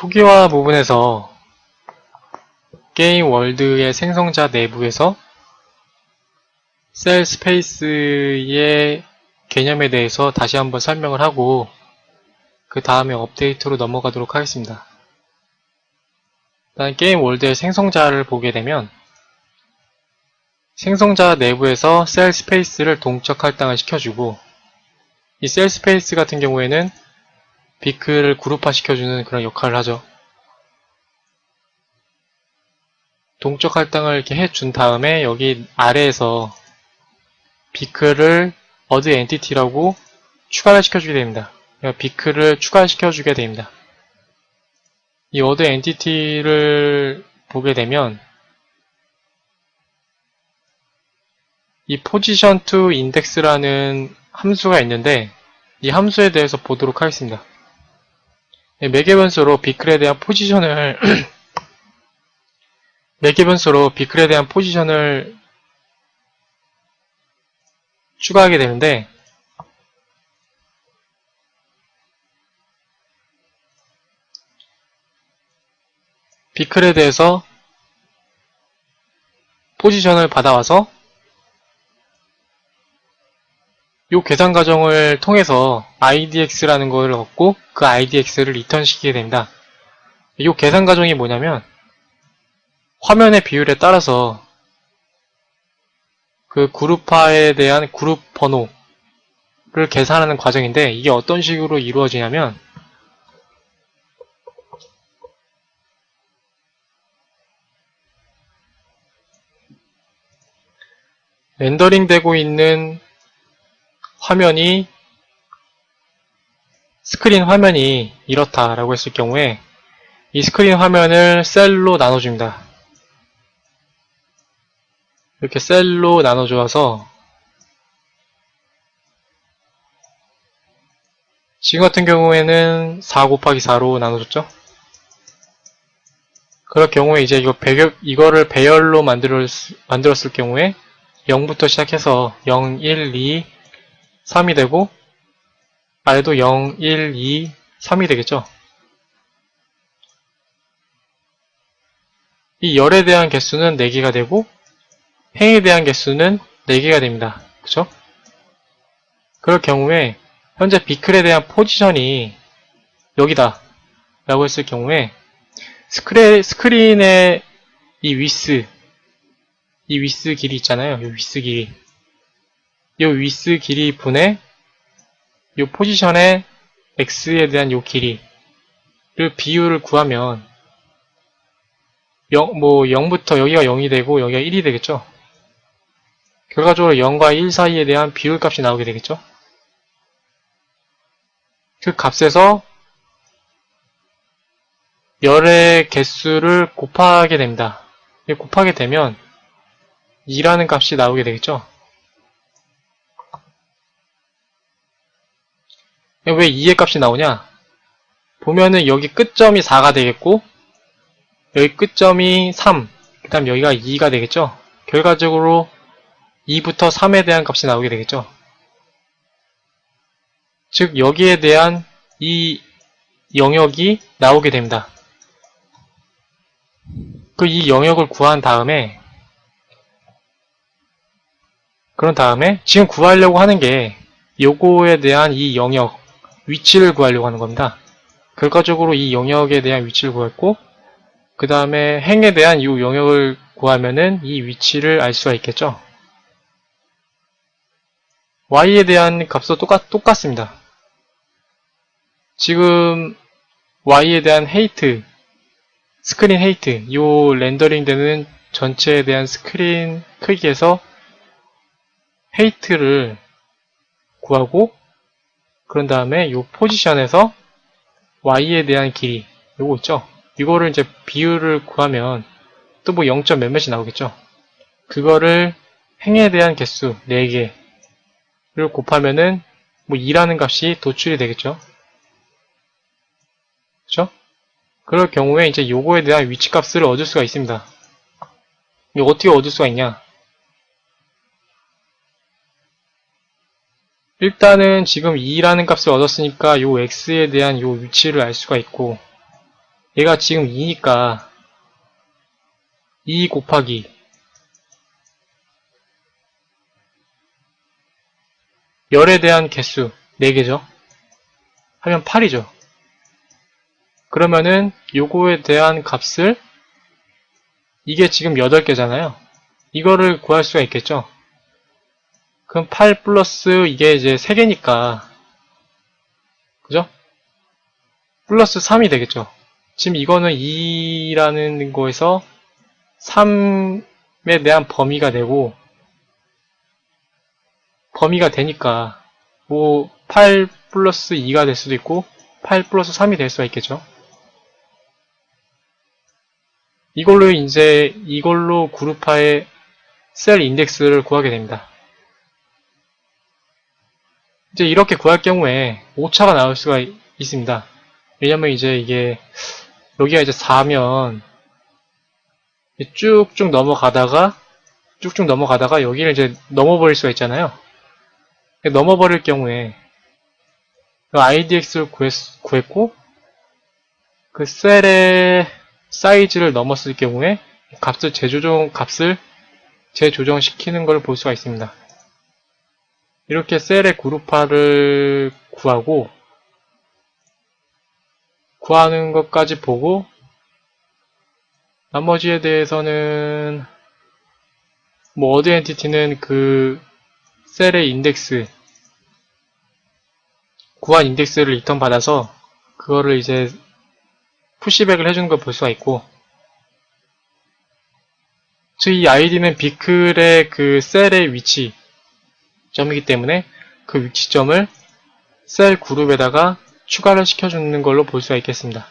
초기화 부분에서 게임 월드의 생성자 내부에서 셀 스페이스의 개념에 대해서 다시 한번 설명을 하고 그 다음에 업데이트로 넘어가도록 하겠습니다. 일단 게임 월드의 생성자를 보게 되면 생성자 내부에서 셀 스페이스를 동적 할당을 시켜주고 이 셀 스페이스 같은 경우에는 비크를 그룹화 시켜주는 그런 역할을 하죠. 동적 할당을 이렇게 해준 다음에 여기 아래에서 비크를 어드 엔티티라고 추가를 시켜주게 됩니다. 비크를 추가시켜주게 됩니다. 이 어드 엔티티를 보게 되면 이 position to index라는 함수가 있는데 이 함수에 대해서 보도록 하겠습니다. 매개 변수로 비클에 대한 포지션을 매개 변수로 비클에 대한 포지션을 추가하게 되는데 비클에 대해서 포지션을 받아와서 이 계산 과정을 통해서 IDX라는 걸 얻고 그 IDX를 리턴 시키게 됩니다. 이 계산 과정이 뭐냐면 화면의 비율에 따라서 그 그룹화에 대한 그룹 번호를 계산하는 과정인데 이게 어떤 식으로 이루어지냐면 렌더링 되고 있는 화면이 스크린 화면이 이렇다라고 했을 경우에 이 스크린 화면을 셀로 나눠줍니다. 이렇게 셀로 나눠주어서 지금 같은 경우에는 4 곱하기 4로 나눠줬죠. 그럴 경우에 이제 이거를 배열로 만들었을 경우에 0부터 시작해서 0, 1, 2, 3이 되고 아래도 0, 1, 2, 3이 되겠죠. 이 열에 대한 개수는 4개가 되고 행에 대한 개수는 4개가 됩니다. 그쵸? 그럴 경우에 현재 비클에 대한 포지션이 여기다 라고 했을 경우에 스크린의 이 위스 길이 있잖아요. 이 위스 길이 이 위스 길이 분의 이 포지션의 x에 대한 이 길이를 비율을 구하면 0부터 여기가 0이 되고 여기가 1이 되겠죠. 결과적으로 0과 1 사이에 대한 비율 값이 나오게 되겠죠. 그 값에서 열의 개수를 곱하게 됩니다. 곱하게 되면 2라는 값이 나오게 되겠죠. 왜 2의 값이 나오냐? 보면은 여기 끝점이 4가 되겠고 여기 끝점이 3, 그 다음 여기가 2가 되겠죠. 결과적으로 2부터 3에 대한 값이 나오게 되겠죠. 즉 여기에 대한 이 영역이 나오게 됩니다. 이 영역을 구한 다음에 그런 다음에 지금 구하려고 하는 게 요거에 대한 이 영역 위치를 구하려고 하는 겁니다. 결과적으로 이 영역에 대한 위치를 구했고 그 다음에 행에 대한 이 영역을 구하면은 이 위치를 알 수가 있겠죠. y에 대한 값도 똑같습니다. 지금 y에 대한 헤이트, 스크린 헤이트, 이 렌더링 되는 전체에 대한 스크린 크기에서 헤이트를 구하고 그런 다음에 이 포지션에서 y에 대한 길이 요거 있죠. 이거를 이제 비율을 구하면 또 뭐 0. 몇몇이 나오겠죠. 그거를 행에 대한 개수 4개를 곱하면은 뭐 2라는 값이 도출이 되겠죠. 그쵸? 그럴 경우에 이제 요거에 대한 위치값을 얻을 수가 있습니다. 이거 어떻게 얻을 수가 있냐? 일단은 지금 2라는 값을 얻었으니까 요 x에 대한 요 위치를 알 수가 있고 얘가 지금 2니까 2 곱하기 열에 대한 개수 4개죠. 하면 8이죠. 그러면은 요거에 대한 값을 이게 지금 8개잖아요. 이거를 구할 수가 있겠죠. 그럼 8 플러스 이게 이제 3개니까 그죠? 플러스 3이 되겠죠. 지금 이거는 2라는 거에서 3에 대한 범위가 되고 범위가 되니까 뭐 8 플러스 2가 될 수도 있고 8 플러스 3이 될 수가 있겠죠. 이걸로 그룹화의 셀 인덱스를 구하게 됩니다. 이제 이렇게 구할 경우에 오차가 나올 수가 있습니다. 왜냐면 이제 이게 여기가 이제 4면 쭉쭉 넘어가다가 여기를 이제 넘어버릴 수가 있잖아요. 넘어버릴 경우에 IDX를 구했고 그 셀의 사이즈를 넘었을 경우에 값을 재조정시키는 걸 볼 수가 있습니다. 이렇게 셀의 그룹화를 구하는 것까지 보고 나머지에 대해서는 뭐 어드 엔티티는 그 셀의 인덱스 구한 인덱스를 리턴 받아서 그거를 이제 푸시백을 해주는 걸 볼 수가 있고 즉 이 아이디는 비클의 그 셀의 위치점이기 때문에 그 위치점을 셀 그룹에다가 추가를 시켜주는 걸로 볼 수가 있겠습니다.